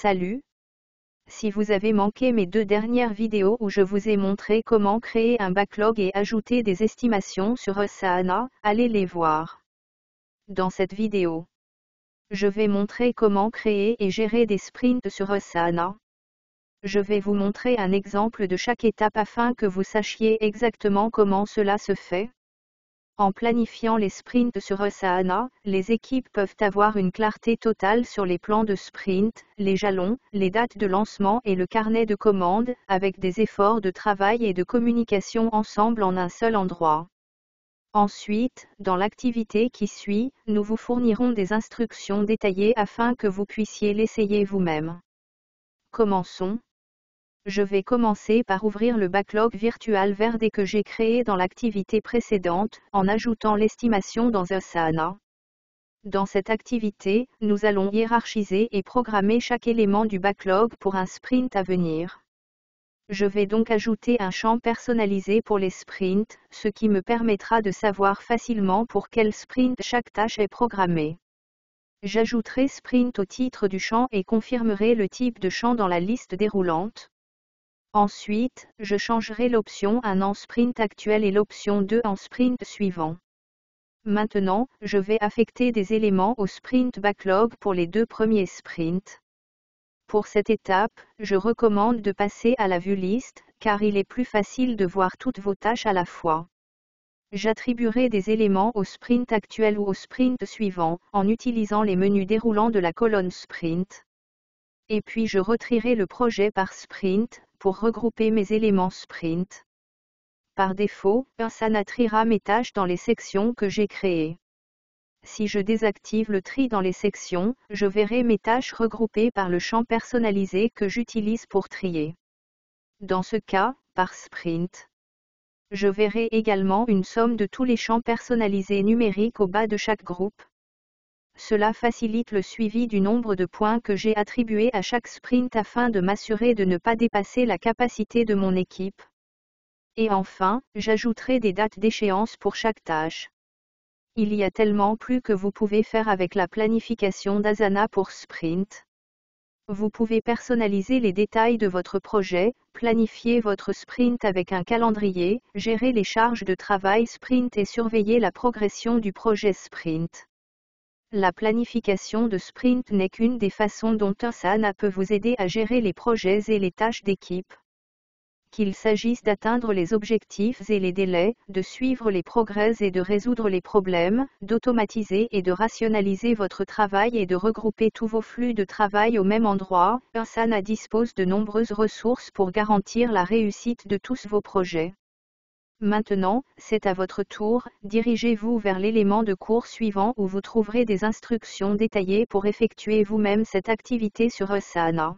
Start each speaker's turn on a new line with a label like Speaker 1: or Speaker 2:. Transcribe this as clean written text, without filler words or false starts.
Speaker 1: Salut! Si vous avez manqué mes 2 dernières vidéos où je vous ai montré comment créer un backlog et ajouter des estimations sur Asana, allez les voir. Dans cette vidéo, je vais montrer comment créer et gérer des sprints sur Asana. Je vais vous montrer un exemple de chaque étape afin que vous sachiez exactement comment cela se fait. En planifiant les sprints sur Asana, les équipes peuvent avoir une clarté totale sur les plans de sprint, les jalons, les dates de lancement et le carnet de commandes, avec des efforts de travail et de communication ensemble en un seul endroit. Ensuite, dans l'activité qui suit, nous vous fournirons des instructions détaillées afin que vous puissiez l'essayer vous-même. Commençons. Je vais commencer par ouvrir le backlog virtual vert que j'ai créé dans l'activité précédente, en ajoutant l'estimation dans Asana. Dans cette activité, nous allons hiérarchiser et programmer chaque élément du backlog pour un sprint à venir. Je vais donc ajouter un champ personnalisé pour les sprints, ce qui me permettra de savoir facilement pour quel sprint chaque tâche est programmée. J'ajouterai sprint au titre du champ et confirmerai le type de champ dans la liste déroulante. Ensuite, je changerai l'option 1 en sprint actuel et l'option 2 en sprint suivant. Maintenant, je vais affecter des éléments au sprint backlog pour les 2 premiers sprints. Pour cette étape, je recommande de passer à la vue liste, car il est plus facile de voir toutes vos tâches à la fois. J'attribuerai des éléments au sprint actuel ou au sprint suivant, en utilisant les menus déroulants de la colonne sprint. Et puis je retrierai le projet par sprint, pour regrouper mes éléments sprint. Par défaut, Asana triera mes tâches dans les sections que j'ai créées. Si je désactive le tri dans les sections, je verrai mes tâches regroupées par le champ personnalisé que j'utilise pour trier. Dans ce cas, par sprint. Je verrai également une somme de tous les champs personnalisés numériques au bas de chaque groupe. Cela facilite le suivi du nombre de points que j'ai attribués à chaque sprint afin de m'assurer de ne pas dépasser la capacité de mon équipe. Et enfin, j'ajouterai des dates d'échéance pour chaque tâche. Il y a tellement plus que vous pouvez faire avec la planification d'Asana pour sprint. Vous pouvez personnaliser les détails de votre projet, planifier votre sprint avec un calendrier, gérer les charges de travail sprint et surveiller la progression du projet sprint. La planification de sprint n'est qu'une des façons dont Asana peut vous aider à gérer les projets et les tâches d'équipe. Qu'il s'agisse d'atteindre les objectifs et les délais, de suivre les progrès et de résoudre les problèmes, d'automatiser et de rationaliser votre travail et de regrouper tous vos flux de travail au même endroit, Asana dispose de nombreuses ressources pour garantir la réussite de tous vos projets. Maintenant, c'est à votre tour, dirigez-vous vers l'élément de cours suivant où vous trouverez des instructions détaillées pour effectuer vous-même cette activité sur Asana.